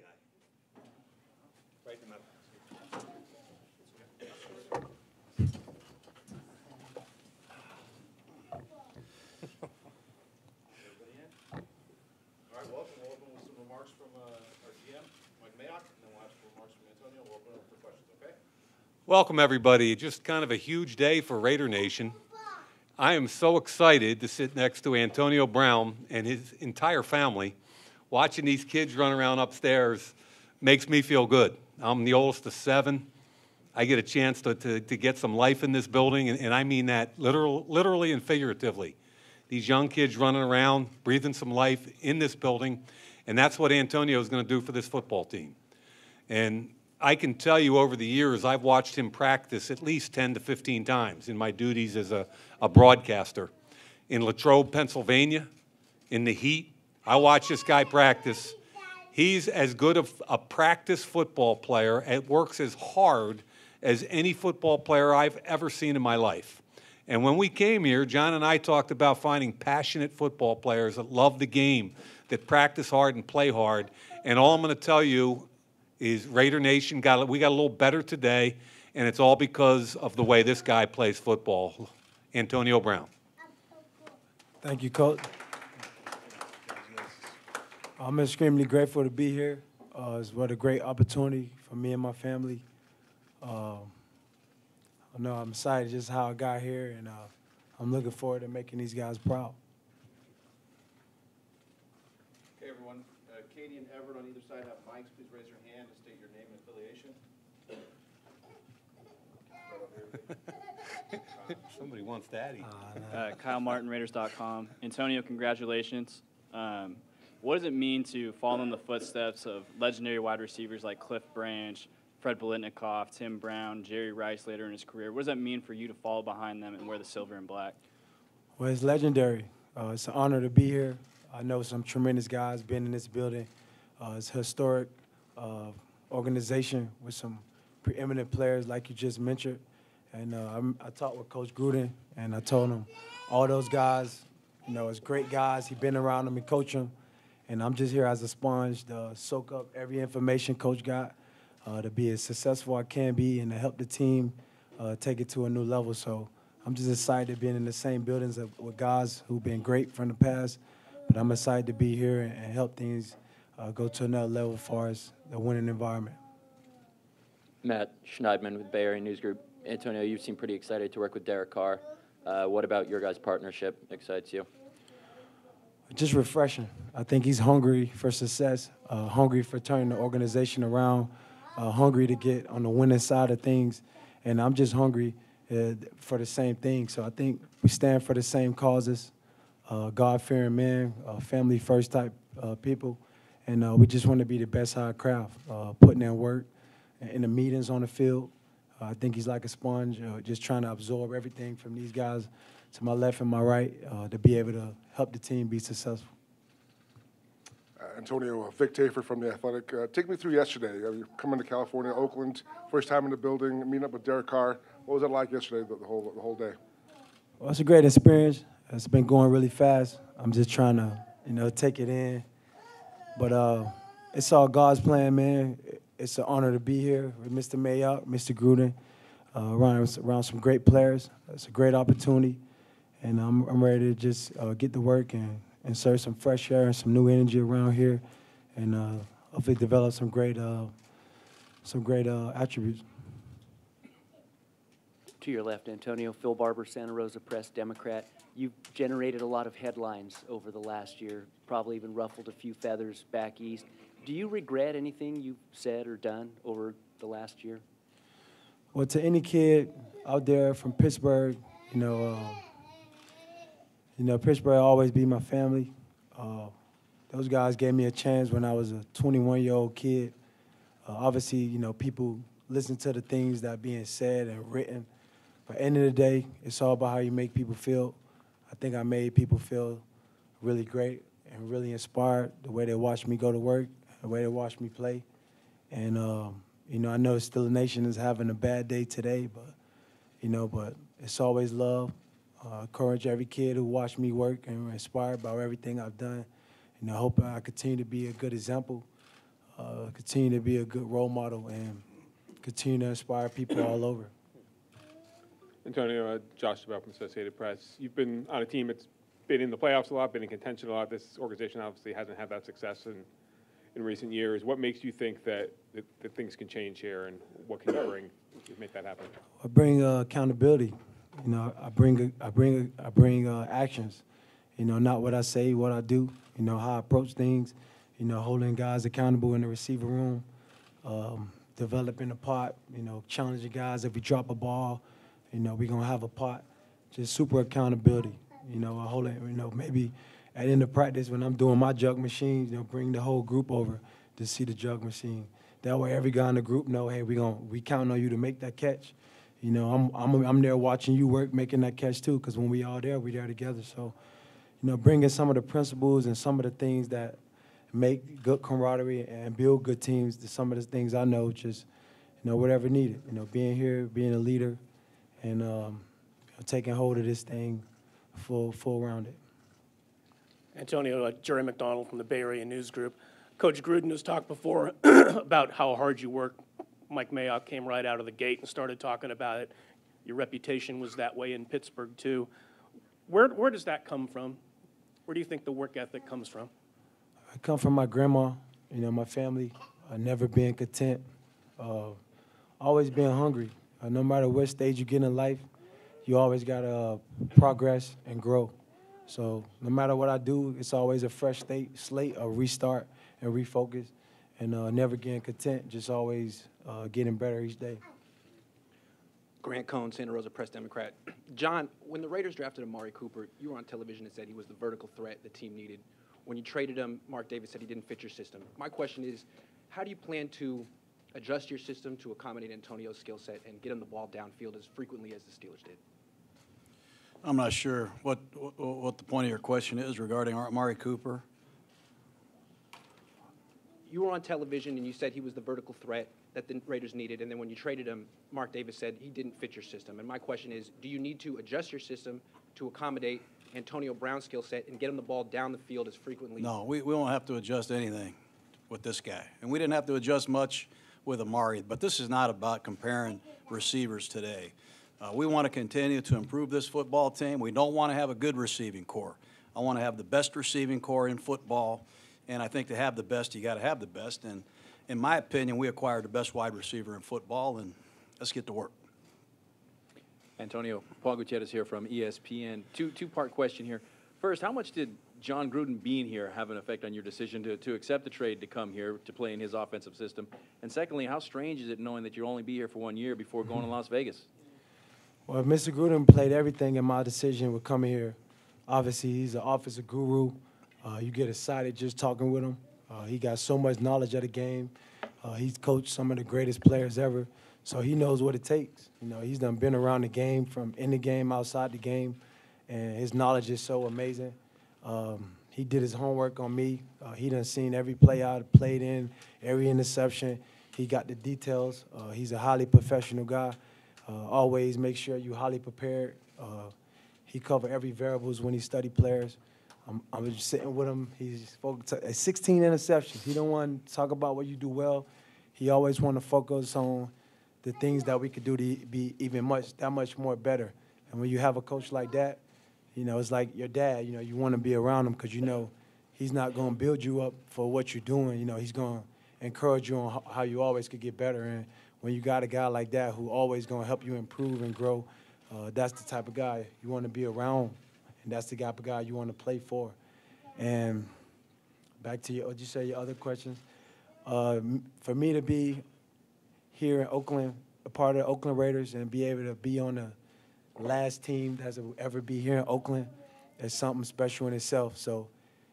guy. Right in the middle. Everybody in? All right, welcome. We'll open with some remarks from our GM, Mike Mayock, and then we'll ask for remarks from Antonio. We'll open it up for questions, okay? Welcome, everybody. Just kind of a huge day for Raider Nation. I am so excited to sit next to Antonio Brown and his entire family. Watching these kids run around upstairs makes me feel good. I'm the oldest of 7. I get a chance to get some life in this building, and I mean that literally and figuratively. These young kids running around, breathing some life in this building, and that's what Antonio is going to do for this football team. And I can tell you over the years, I've watched him practice at least 10 to 15 times in my duties as a broadcaster. In Latrobe, Pennsylvania, in the heat, I watch this guy practice. He's as good of a practice football player and works as hard as any football player I've ever seen in my life. And when we came here, John and I talked about finding passionate football players that love the game, that practice hard and play hard. And all I'm going to tell you is Raider Nation we got a little better today, and it's all because of the way this guy plays football. Antonio Brown. Thank you, Coach. I'm extremely grateful to be here. It's what a great opportunity for me and my family. I know I'm excited just how I got here, and I'm looking forward to making these guys proud. Okay, everyone. Katie and Everett on either side have mics. Please raise your hand and state your name and affiliation. Somebody wants daddy. Kyle Martin, Raiders.com. Antonio, congratulations. What does it mean to follow in the footsteps of legendary wide receivers like Cliff Branch, Fred Biletnikoff, Tim Brown, Jerry Rice later in his career? What does that mean for you to follow behind them and wear the silver and black? Well, it's legendary. It's an honor to be here. I know some tremendous guys been in this building. It's a historic organization with some preeminent players like you just mentioned. And I talked with Coach Gruden, and I told him all those guys, it's great guys. He's been around them and coached them. And I'm just here as a sponge to soak up every information Coach got, to be as successful I can be and to help the team take it to a new level. So I'm just excited being in the same buildings with guys who've been great from the past. But I'm excited to be here and help things go to another level as far as the winning environment. Matt Schneidman with Bay Area News Group. Antonio, you seem pretty excited to work with Derek Carr. What about your guys' partnership excites you? Just refreshing. I think he's hungry for success, hungry for turning the organization around, hungry to get on the winning side of things, and I'm just hungry for the same thing. So I think we stand for the same causes, God-fearing men, family-first type people, and we just want to be the best high craft, putting in work in the meetings on the field. I think he's like a sponge, just trying to absorb everything from these guys to my left and my right to be able to help the team be successful. Antonio, Vic Tafer from The Athletic. Take me through yesterday. You're coming to California, Oakland, first time in the building, meeting up with Derek Carr. What was it like yesterday, the whole day? Well, it's a great experience. It's been going really fast. I'm just trying to, take it in. But it's all God's plan, man. It's an honor to be here with Mr. Mayock, Mr. Gruden, around some great players. It's a great opportunity. And I'm ready to just get to work and insert some fresh air and some new energy around here, and hopefully develop some great attributes. To your left, Antonio, Phil Barber, Santa Rosa Press, Democrat. You've generated a lot of headlines over the last year, probably even ruffled a few feathers back east. Do you regret anything you've said or done over the last year? Well, to any kid out there from Pittsburgh, Pittsburgh always be my family. Those guys gave me a chance when I was a 21-year-old kid. Obviously, people listen to the things that are being said and written. But at the end of the day, it's all about how you make people feel. I think I made people feel really great and really inspired the way they watched me go to work, the way they watched me play. And, I know Still a Nation is having a bad day today, but it's always love. Encourage every kid who watched me work and were inspired by everything I've done. I hope I continue to be a good example continue to be a good role model and continue to inspire people all over. Antonio, Josh Stabell from Associated Press. You've been on a team that's been in the playoffs a lot, been in contention a lot. This organization obviously hasn't had that success in recent years. What makes you think that things can change here, and what can you bring to make that happen? I bring accountability. You know, I bring actions. You know, not what I say, what I do. You know, how I approach things. You know, holding guys accountable in the receiver room, developing the pot. You know, challenging guys if we drop a ball. You know, we're gonna have a pot. Just super accountability. You know, I hold it. You know, maybe at the end of practice when I'm doing my jug machine, you know, bring the whole group over to see the jug machine. That way, every guy in the group know, hey, we counting on you to make that catch. You know, I'm there watching you work, making that catch too. Because when we all there, we there together. So, you know, bringing some of the principles and some of the things that make good camaraderie and build good teams. To some of the things I know, just you know, whatever needed. You know, being here, being a leader, and taking hold of this thing full rounded. Antonio, Jerry McDonald from the Bay Area News Group. Coach Gruden has talked before about how hard you work. Mike Mayock came right out of the gate and started talking about it. Your reputation was that way in Pittsburgh, too. Where does that come from? Where do you think the work ethic comes from? I come from my grandma, you know, my family, never being content, always being hungry. No matter what stage you get in life, you always got to progress and grow. So no matter what I do, it's always a fresh slate, a restart and refocus, and never getting content, just always getting better each day. Grant Cohn, Santa Rosa Press Democrat. John, when the Raiders drafted Amari Cooper, you were on television and said he was the vertical threat the team needed. When you traded him, Mark Davis said he didn't fit your system. My question is, how do you plan to adjust your system to accommodate Antonio's skill set and get him the ball downfield as frequently as the Steelers did? I'm not sure what the point of your question is regarding Amari Cooper. You were on television and you said he was the vertical threat that the Raiders needed, and then when you traded him, Mark Davis said he didn't fit your system. And my question is, do you need to adjust your system to accommodate Antonio Brown's skill set and get him the ball down the field as frequently? No, we won't have to adjust anything with this guy. And we didn't have to adjust much with Amari, but this is not about comparing receivers today. We want to continue to improve this football team. We don't want to have a good receiving core. I want to have the best receiving core in football, and I think to have the best, you got to have the best. And in my opinion, we acquired the best wide receiver in football, and let's get to work. Antonio, Paul Gutierrez here from ESPN. Two-part question here. First, how much did John Gruden being here have an effect on your decision to accept the trade to come here to play in his offensive system? And secondly, how strange is it knowing that you'll only be here for 1 year before going to Las Vegas? Well, Mr. Gruden played everything in my decision with coming here. Obviously, he's an offensive guru. You get excited just talking with him. He got so much knowledge of the game. He's coached some of the greatest players ever, so he knows what it takes. You know, he's done been around the game, from in the game, outside the game, and his knowledge is so amazing. He did his homework on me. He done seen every play I played in, every interception. He got the details. He's a highly professional guy. Always make sure you're highly prepared. He covered every variables when he studied players. I was just sitting with him. He's focused at 16 interceptions. He don't want to talk about what you do well. He always want to focus on the things that we could do to be even that much more better. And when you have a coach like that, you know, it's like your dad. You know, you want to be around him because you know he's not going to build you up for what you're doing. You know, he's going to encourage you on how you always could get better. And when you got a guy like that who always going to help you improve and grow, that's the type of guy you want to be around. And that's the type of guy you want to play for. And back to your other questions. For me to be here in Oakland, a part of the Oakland Raiders, and be able to be on the last team that has ever be here in Oakland, is something special in itself. So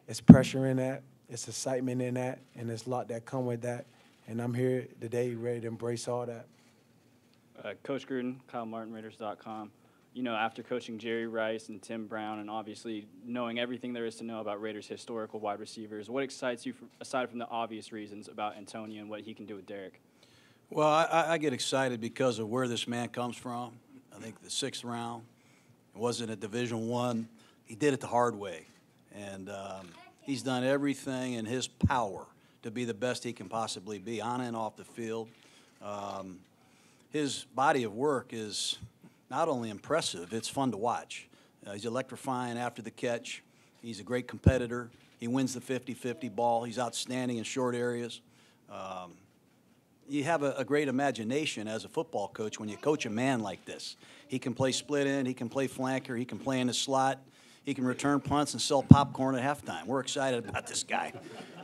it's pressure in that, it's excitement in that, and there's a lot that come with that. And I'm here today ready to embrace all that. Coach Gruden, KyleMartinRaiders.com. You know, after coaching Jerry Rice and Tim Brown, and obviously knowing everything there is to know about Raiders' historical wide receivers, what excites you, aside from the obvious reasons, about Antonio and what he can do with Derek? Well, I get excited because of where this man comes from. I think the 6th round, it wasn't a Division I. He did it the hard way. And he's done everything in his power to be the best he can possibly be on and off the field. His body of work is not only impressive, it's fun to watch. He's electrifying after the catch. He's a great competitor. He wins the 50-50 ball. He's outstanding in short areas. You have a great imagination as a football coach when you coach a man like this. He can play split end, he can play flanker, he can play in the slot, he can return punts and sell popcorn at halftime. We're excited about this guy.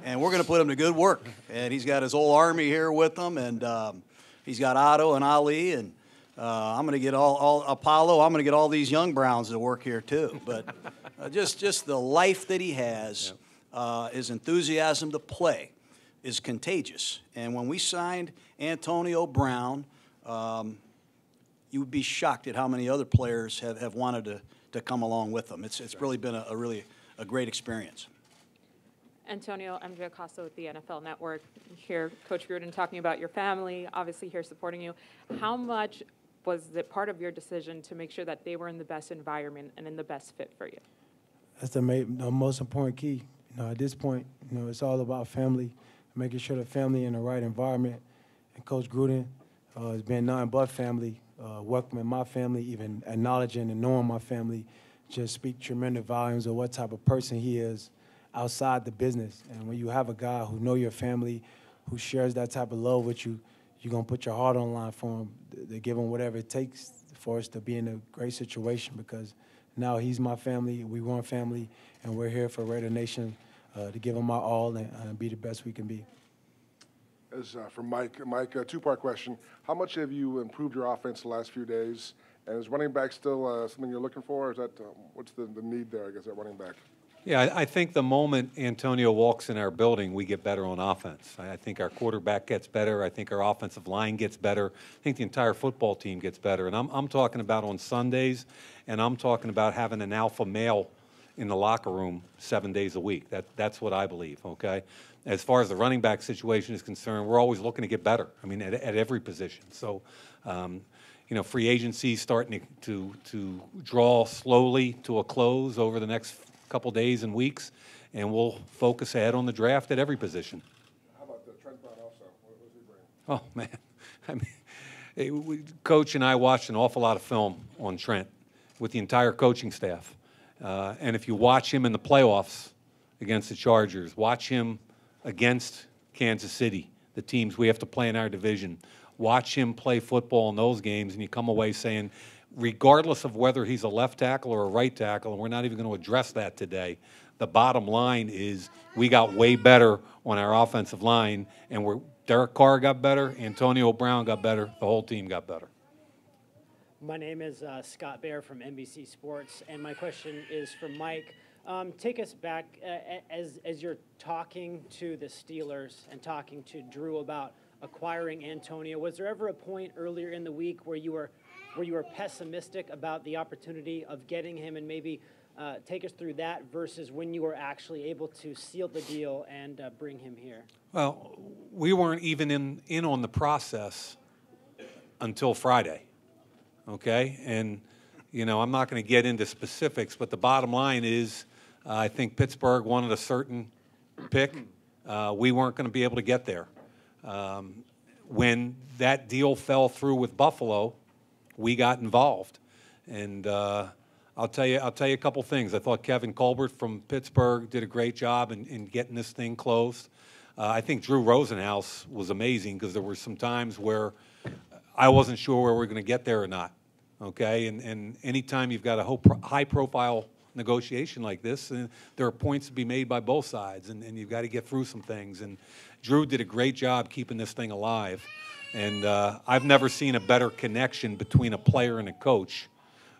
And we're going to put him to good work. And he's got his whole army here with him, and he's got Otto and Ali, and I'm going to get all Apollo. I'm going to get all these young Browns to work here too. But just the life that he has, his enthusiasm to play is contagious. And when we signed Antonio Brown, you would be shocked at how many other players have wanted to come along with him. It's really been a great experience. Antonio, MJ Acosta with the NFL Network. Here, Coach Gruden talking about your family, obviously here supporting you. How much was it part of your decision to make sure that they were in the best environment and in the best fit for you? That's the most important key. At this point, it's all about family, making sure the family in the right environment. And Coach Gruden has been nothing but family, welcoming my family, even acknowledging and knowing my family, just speak tremendous volumes of what type of person he is outside the business. And when you have a guy who knows your family, who shares that type of love with you, you're going to put your heart on the line for him, to give him whatever it takes for us to be in a great situation, because now he's my family, we want family, and we're here for Raider Nation to give him our all and be the best we can be. As for Mike, a two-part question. How much have you improved your offense the last few days? And is running back still something you're looking for? Or is that what's the need there, I guess, at running back? Yeah, I think the moment Antonio walks in our building, we get better on offense. I think our quarterback gets better. I think our offensive line gets better. I think the entire football team gets better. And I'm talking about on Sundays, and I'm talking about having an alpha male in the locker room 7 days a week. That's what I believe, okay? As far as the running back situation is concerned, we're always looking to get better, I mean, at every position. So, free agency starting to draw slowly to a close over the next couple days and weeks, and we'll focus ahead on the draft at every position. How about Trent Brown also? What does he bring? Oh, man. I mean, Coach and I watched an awful lot of film on Trent with the entire coaching staff. And if you watch him in the playoffs against the Chargers, watch him against Kansas City, the teams we have to play in our division, watch him play football in those games, and you come away saying, regardless of whether he's a left tackle or a right tackle, and we're not even going to address that today, the bottom line is we got way better on our offensive line, and Derek Carr got better, Antonio Brown got better, the whole team got better. My name is Scott Bair from NBC Sports, and my question is for Mike. Take us back as you're talking to the Steelers and talking to Drew about acquiring Antonio. Was there ever a point earlier in the week where you were pessimistic about the opportunity of getting him, and maybe take us through that versus when you were actually able to seal the deal and bring him here? Well, we weren't even in on the process until Friday, okay? And, I'm not going to get into specifics, but the bottom line is I think Pittsburgh wanted a certain pick. We weren't going to be able to get there. When that deal fell through with Buffalo, we got involved, and I'll tell you a couple things. I thought Kevin Colbert from Pittsburgh did a great job in getting this thing closed. I think Drew Rosenhaus was amazing because there were some times where I wasn't sure where we were going to get there or not. Okay, and anytime you've got a high-profile negotiation like this, there are points to be made by both sides, and you've got to get through some things. And Drew did a great job keeping this thing alive. And I've never seen a better connection between a player and a coach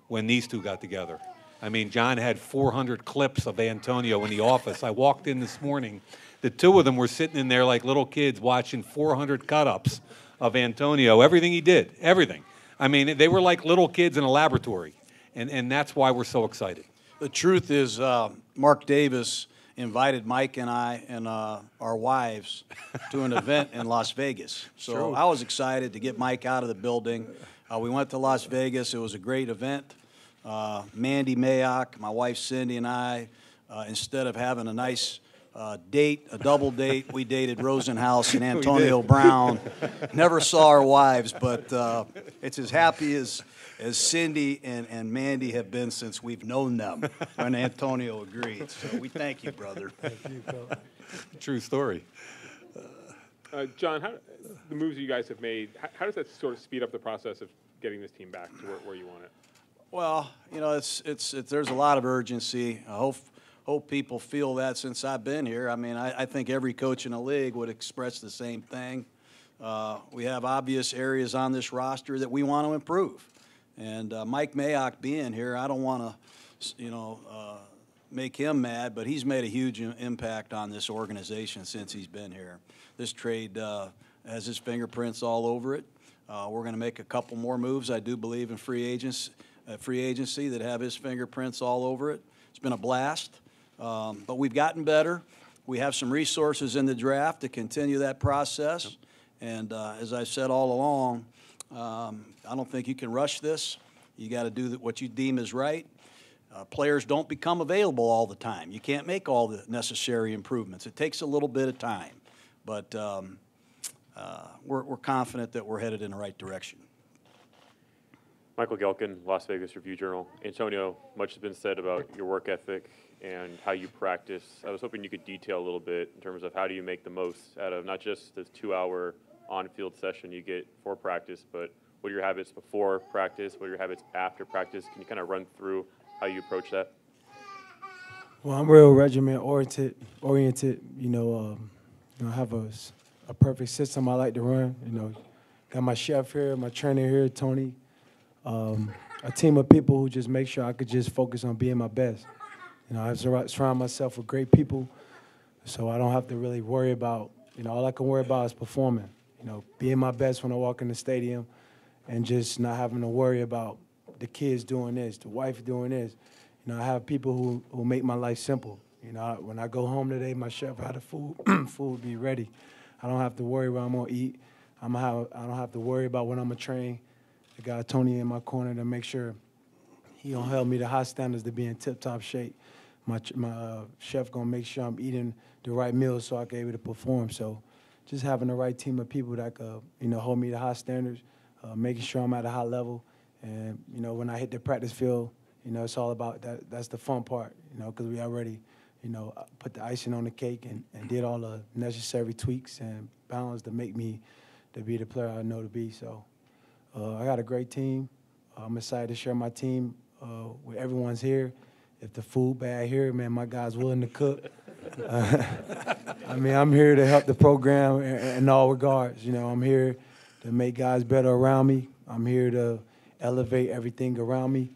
when these two got together. I mean, John had 400 clips of Antonio in the office. I walked in this morning. The two of them were sitting in there like little kids watching 400 cut-ups of Antonio, everything he did, everything. I mean, they were like little kids in a laboratory, and that's why we're so excited. The truth is, Mark Davis invited Mike and I and our wives to an event in Las Vegas. So I was excited to get Mike out of the building. We went to Las Vegas. It was a great event. Mandy Mayock, my wife Cindy, and I, instead of having a nice a double date. We dated Rosenhaus and Antonio Brown. Never saw our wives, but it's as happy as Cindy and Mandy have been since we've known them, and Antonio agreed. So we thank you, brother. Thank you, Coach. True story. John, the moves you guys have made, how does that sort of speed up the process of getting this team back to where you want it? Well, you know, there's a lot of urgency. I hope people feel that since I've been here. I mean, I think every coach in the league would express the same thing. We have obvious areas on this roster that we want to improve. And Mike Mayock being here, I don't want to, make him mad, but he's made a huge impact on this organization since he's been here. This trade has his fingerprints all over it. We're going to make a couple more moves, I do believe, in free agency that have his fingerprints all over it. It's been a blast, but we've gotten better. We have some resources in the draft to continue that process. And as I said all along, I don't think you can rush this. You got to do what you deem is right. Players don't become available all the time. You can't make all the necessary improvements. It takes a little bit of time, but we're confident that we're headed in the right direction. Michael Gelkin, Las Vegas Review-Journal. Antonio, much has been said about your work ethic and how you practice. I was hoping you could detail a little bit in terms of how do you make the most out of not just this 2-hour on-field session you get for practice, but what are your habits before practice, what are your habits after practice? Can you kind of run through how you approach that? Well, I'm real regiment-oriented. I have a perfect system I like to run. Got my chef here, my trainer here, Tony. A team of people who just make sure I could just focus on being my best. I surround myself with great people, so I don't have to really worry about, all I can worry about is performing. Being my best when I walk in the stadium and just not having to worry about the kids doing this, the wife doing this. I have people who make my life simple. When I go home today, my chef had the food be ready. I don't have to worry where I'm going to eat. I don't have to worry about when I'm going to train. I got Tony in my corner to make sure he gonna help me to high standards to be in tip-top shape. My chef gonna make sure I'm eating the right meals so I can able to perform. So just having the right team of people that could, hold me to high standards, making sure I'm at a high level. And, when I hit the practice field, it's all about that. That's the fun part, because we already, put the icing on the cake and did all the necessary tweaks and balance to make me to be the player I know to be. So I got a great team. I'm excited to share my team with everyone's here. If the food bad here, man, my guy's willing to cook. I'm here to help the program in all regards. I'm here to make guys better around me. I'm here to elevate everything around me.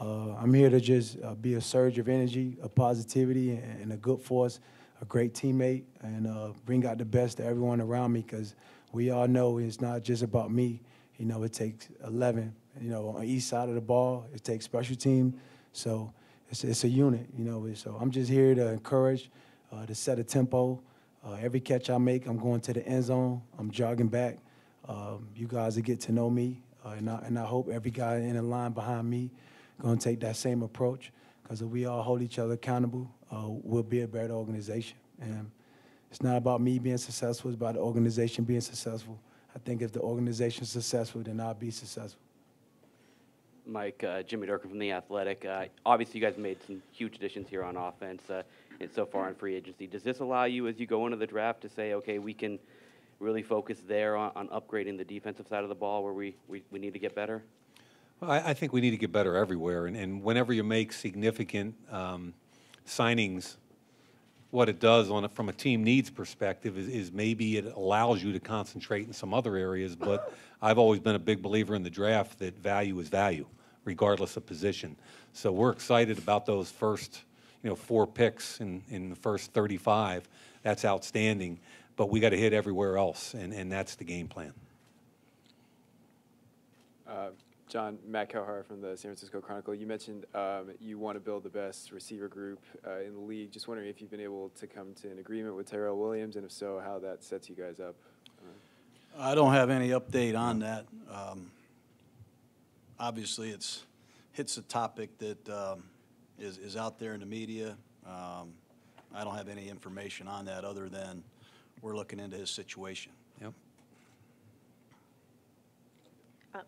I'm here to just be a surge of energy, of positivity, and a good force, a great teammate, and bring out the best of everyone around me, because we all know it's not just about me. It takes 11, on each side of the ball. It takes special team. So it's a unit, So I'm just here to encourage, to set a tempo. Every catch I make, I'm going to the end zone. I'm jogging back. You guys will get to know me, and I hope every guy in the line behind me going to take that same approach, because if we all hold each other accountable, we'll be a better organization. And it's not about me being successful. It's about the organization being successful. I think if the organization's successful, then I'll be successful. Mike, Jimmy Durkin from The Athletic. Obviously, you guys made some huge additions here on offense and so far in free agency. Does this allow you, as you go into the draft, to say, okay, we can really focus there on upgrading the defensive side of the ball where we need to get better? Well, I think we need to get better everywhere. And whenever you make significant signings, what it does from a team needs perspective is maybe it allows you to concentrate in some other areas, but I've always been a big believer in the draft that value is value, regardless of position. So we're excited about those first, 4 picks in the first 35. That's outstanding, but we got to hit everywhere else, and that's the game plan. John, Matt Cowhart from the San Francisco Chronicle. You mentioned you want to build the best receiver group in the league. Just wondering if you've been able to come to an agreement with Tyrell Williams, and if so, how that sets you guys up. I don't have any update on that. Obviously, it's a topic that is out there in the media, I don't have any information on that other than we're looking into his situation. Yep.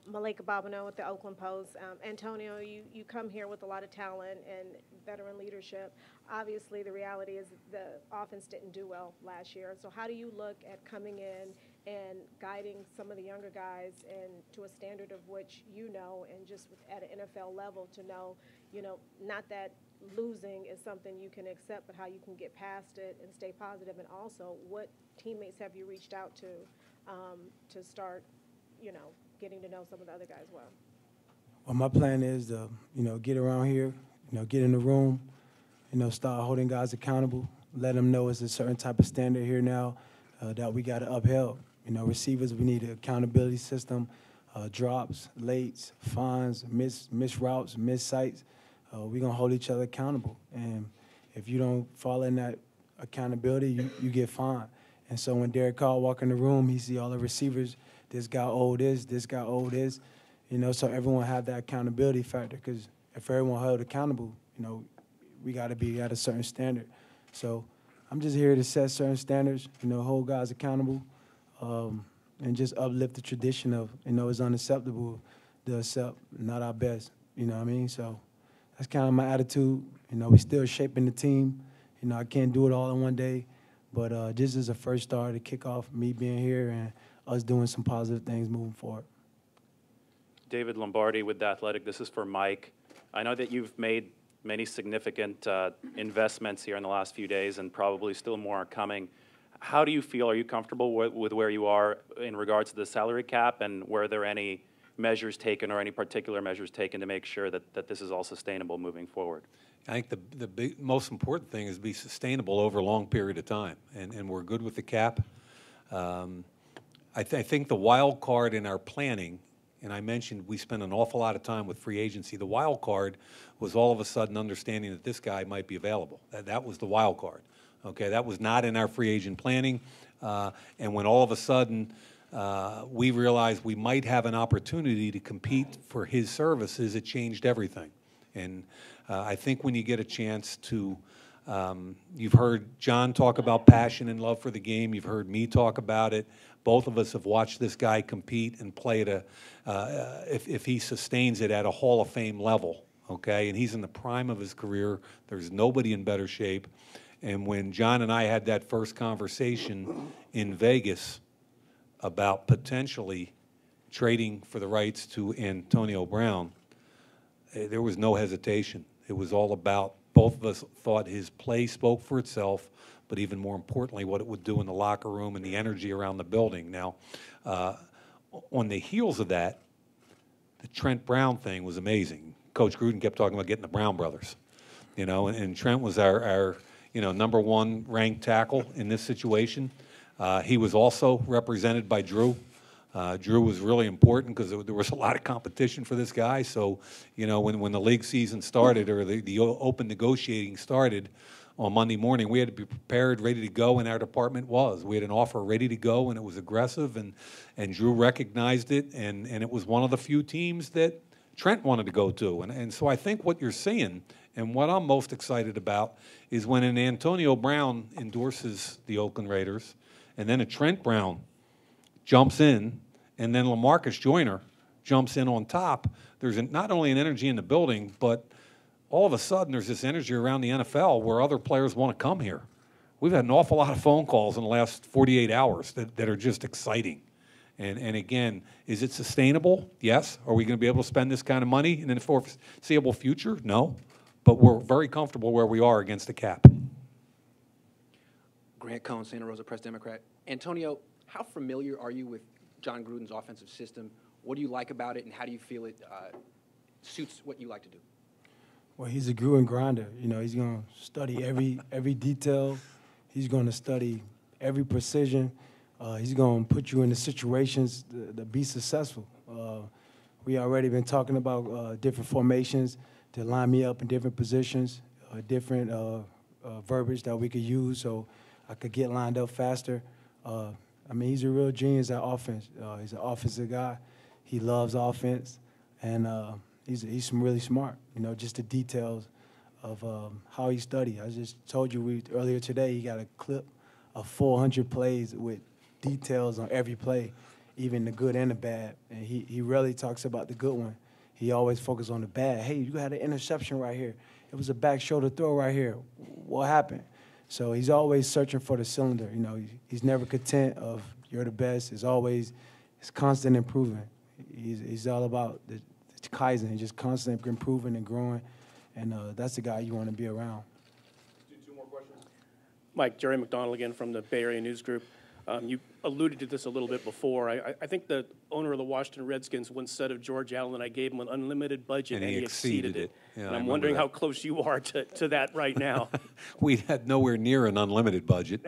Malika Bobineau with the Oakland Post. Antonio, you come here with a lot of talent and veteran leadership. Obviously, the reality is the offense didn't do well last year. So how do you look at coming in and guiding some of the younger guys and to a standard of which you know, and just at an NFL level to know, not that losing is something you can accept, but how you can get past it and stay positive, and also what teammates have you reached out to start, getting to know some of the other guys well? Well, my plan is to, get around here, get in the room, start holding guys accountable, let them know it's a certain type of standard here now that we got to upheld. Receivers, we need an accountability system, drops, lates, fines, miss routes, miss sights. We're going to hold each other accountable. And if you don't follow in that accountability, you get fined. And so when Derek Carr walk in the room, he see all the receivers, this guy owed this guy owed this, so everyone have that accountability factor, because if everyone held accountable, we got to be at a certain standard. So I'm just here to set certain standards, hold guys accountable, and just uplift the tradition of, it's unacceptable to accept not our best, you know what I mean? So that's kind of my attitude. We still shaping the team. I can't do it all in one day, but this is a first start to kick off me being here and us doing some positive things moving forward. David Lombardi with The Athletic. This is for Mike. I know that you've made many significant investments here in the last few days, and probably still more are coming. How do you feel? Are you comfortable with where you are in regards to the salary cap, and were there any measures taken or any particular measures taken to make sure that this is all sustainable moving forward? I think the most important thing is to be sustainable over a long period of time, and we're good with the cap. I think the wild card in our planning, and I mentioned we spent an awful lot of time with free agency. The wild card was all of a sudden understanding that this guy might be available. That was the wild card. Okay, that was not in our free agent planning. And when all of a sudden we realized we might have an opportunity to compete for his services, it changed everything. And I think when you get a chance to, you've heard John talk about passion and love for the game. You've heard me talk about it. Both of us have watched this guy compete and play at if he sustains it at a Hall of Fame level, okay? And he's in the prime of his career. There's nobody in better shape. And when John and I had that first conversation in Vegas about potentially trading for the rights to Antonio Brown, there was no hesitation. It was all about, both of us thought his play spoke for itself, but even more importantly, what it would do in the locker room and the energy around the building. Now, on the heels of that, the Trent Brown thing was amazing. Coach Gruden kept talking about getting the Brown brothers, and Trent was our number one ranked tackle in this situation. He was also represented by Drew. Drew was really important because there was a lot of competition for this guy. So, when the league season started or the open negotiating started on Monday morning, we had to be prepared, ready to go, and our department was. We had an offer ready to go, and it was aggressive, and Drew recognized it, and it was one of the few teams that Trent wanted to go to. And so I think what you're seeing, and what I'm most excited about, is when an Antonio Brown endorses the Oakland Raiders, and then a Trent Brown jumps in, and then LaMarcus Joyner jumps in on top, there's not only an energy in the building, but all of a sudden there's this energy around the NFL where other players want to come here. We've had an awful lot of phone calls in the last 48 hours that are just exciting. And again, is it sustainable? Yes. Are we going to be able to spend this kind of money in the foreseeable future? No. But we're very comfortable where we are against the cap. Grant Cohn, Santa Rosa Press Democrat. Antonio, how familiar are you with John Gruden's offensive system? What do you like about it, and how do you feel it suits what you like to do? Well, he's a Gruden grinder. He's going to study every detail. He's going to study every precision. He's going to put you in the situations to be successful. We already been talking about different formations to line me up in different positions, different verbiage that we could use so I could get lined up faster. He's a real genius at offense. He's an offensive guy. He loves offense, and he's really smart. Just the details of how he studied. I just told you earlier today he got a clip of 400 plays with details on every play, even the good and the bad. And he rarely talks about the good one. He always focuses on the bad. Hey, you had an interception right here. It was a back shoulder throw right here. What happened? So he's always searching for the cylinder. You know, he's never content of you're the best. It's constant improvement. He's all about the Kaizen, just constant improving and growing. And that's the guy you want to be around. Two more questions. Mike, Jerry McDonald again from the Bay Area News Group. You alluded to this a little bit before. I think the owner of the Washington Redskins once said of George Allen, I gave him an unlimited budget, and he exceeded it. Yeah, and I'm wondering how close you are to that right now. We had nowhere near an unlimited budget.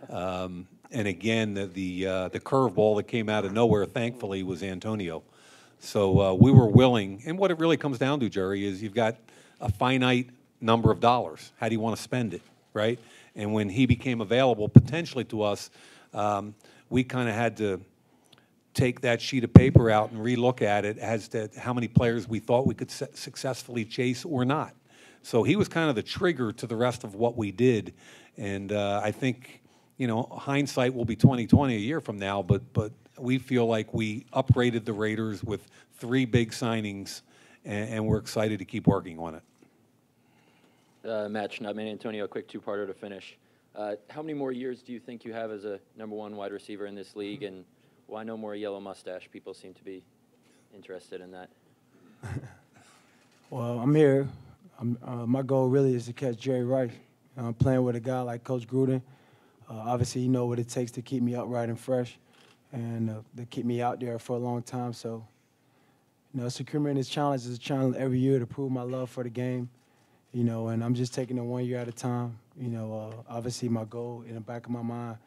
And again, the curveball that came out of nowhere, thankfully, was Antonio. So we were willing, and what it really comes down to, Jerry, is you've got a finite number of dollars. How do you want to spend it, right? And when he became available potentially to us, we kind of had to take that sheet of paper out and relook at it as to how many players we thought we could successfully chase or not. So he was kind of the trigger to the rest of what we did. And I think, you know, hindsight will be 20/20 a year from now, but we feel like we upgraded the Raiders with 3 big signings, and we're excited to keep working on it. Matt Schneidman, Antonio, a quick two-parter to finish. How many more years do you think you have as a #1 wide receiver in this league, and why no more yellow mustache? People seem to be interested in that. Well, I'm here. My goal really is to catch Jerry Rice. I'm playing with a guy like Coach Gruden. Obviously, he knows what it takes to keep me upright and fresh, and to keep me out there for a long time. So, you know, it's a tremendous challenge. It's a challenge every year to prove my love for the game. You know, and I'm just taking it 1 year at a time. You know, obviously my goal in the back of my mind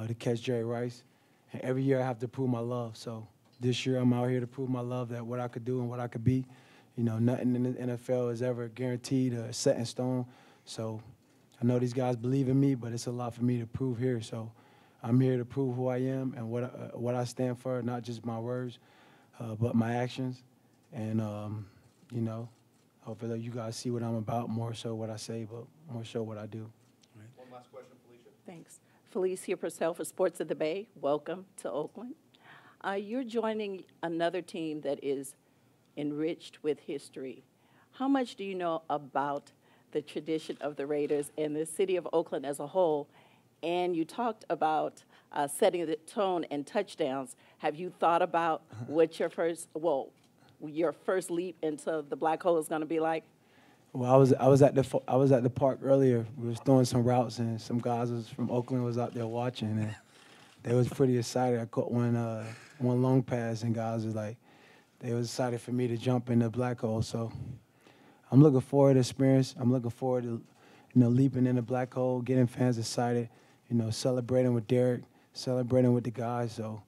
to catch Jerry Rice. And every year I have to prove my love. So this year I'm out here to prove my love, that what I could do and what I could be. You know, nothing in the NFL is ever guaranteed or set in stone. So I know these guys believe in me, but it's a lot for me to prove here. So I'm here to prove who I am and what I stand for, not just my words, but my actions. And, you know, hopefully you guys see what I'm about, more so what I say, but more so what I do. One last question, Felicia. Thanks. Felicia Purcell for Sports of the Bay. Welcome to Oakland. You're joining another team that is enriched with history. How much do you know about the tradition of the Raiders and the city of Oakland as a whole? And you talked about setting the tone and touchdowns. Have you thought about what your first leap into the black hole is going to be like? Well, I was at the park earlier. We was throwing some routes, and some guys from Oakland was out there watching, and they was pretty excited. I caught one long pass, and guys was like, they was excited for me to jump in the black hole. So I'm looking forward to experience. I'm looking forward to, leaping in the black hole, getting fans excited, celebrating with Derek, celebrating with the guys. So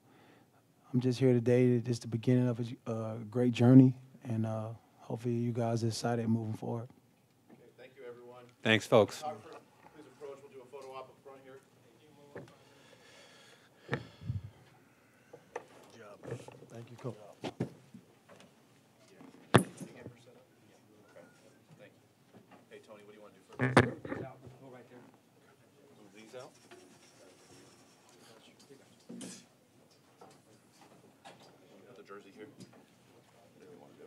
I'm just here today. It's the beginning of a great journey, and hopefully you guys are excited moving forward. Okay, thank you, everyone. Thanks, folks. Please approach. We'll do a photo op up front here. Good job. Thank you, Coach. Thank you. Hey, Tony, what do you want to do first? Go right there. Move these out. Got the jersey here. What do you want to do?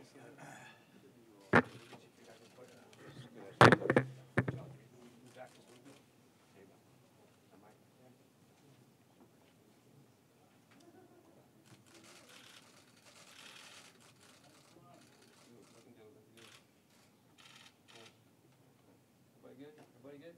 Everybody good?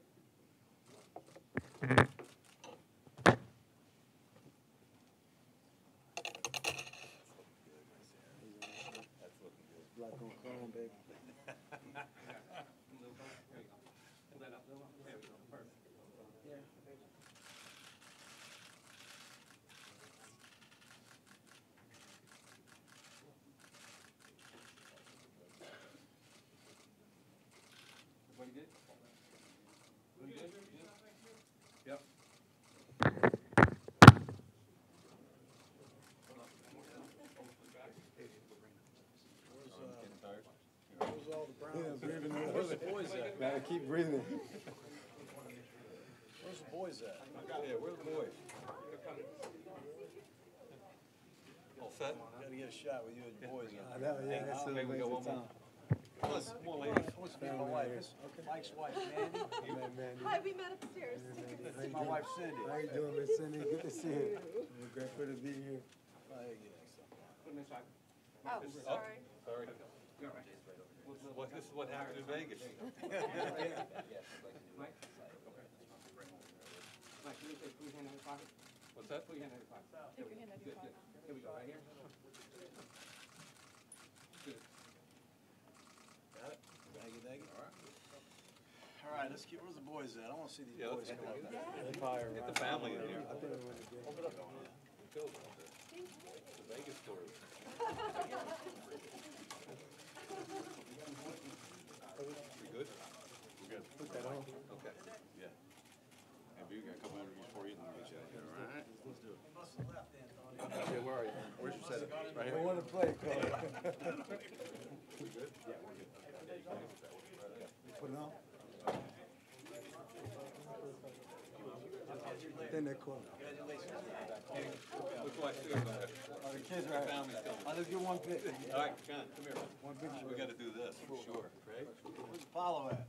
Black on chrome, baby. Everybody good? Everybody good? Yep. Where's all the Browns? the boys at? Gotta keep breathing. Where's the boys at? Yeah, where's the boys? All set? Gotta get a shot with you and your boys. I know, yeah, that's Maybe we got one more. Come on, come on, ladies. What's my wife? This is Mike's wife, Mandy. Hi, we met upstairs. This is my wife, Cindy. How you doing, Miss Cindy? Good to see you. We're grateful to be here. Oh, sorry. Sorry. This is what happened in Vegas. What's that? Take your hand out of your pocket. Here we go, right here. Good. Got it? Thank you. All right, let's get, where's the boys at? I want to see these boys come up. Get the family in here. I think we're gonna Open up. Go. The Vegas story. We good? We're good. put that on. Okay. Yeah. And we got a couple interviews for you, and then we'll get you out here, all right? Let's do it. Okay, where are you? Where's your setup? Right I here? want to play, Coach. We good? Yeah, we're good. Put it on. Then they call. Look what I see over there. Oh, the kids right. Family's coming. Let's get one pic. All right, John, come here. One picture. We gotta do this, for sure. Right? Where's Apollo at?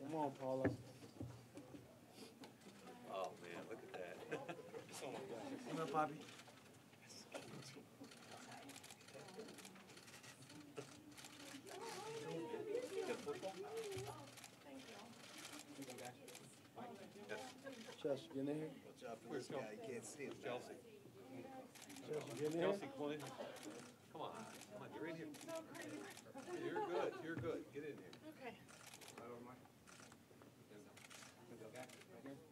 Come on, Paula. Oh, man, look at that. Come here, Poppy. Chelsea, get in here. Watch out for this guy, you can't see him. Chelsea. Chelsea, get in here. Chelsea, come on in. Come on, you're in here. You're good, you're good. Get in here. Okay. Right over, Mike. There we go. Okay, right here.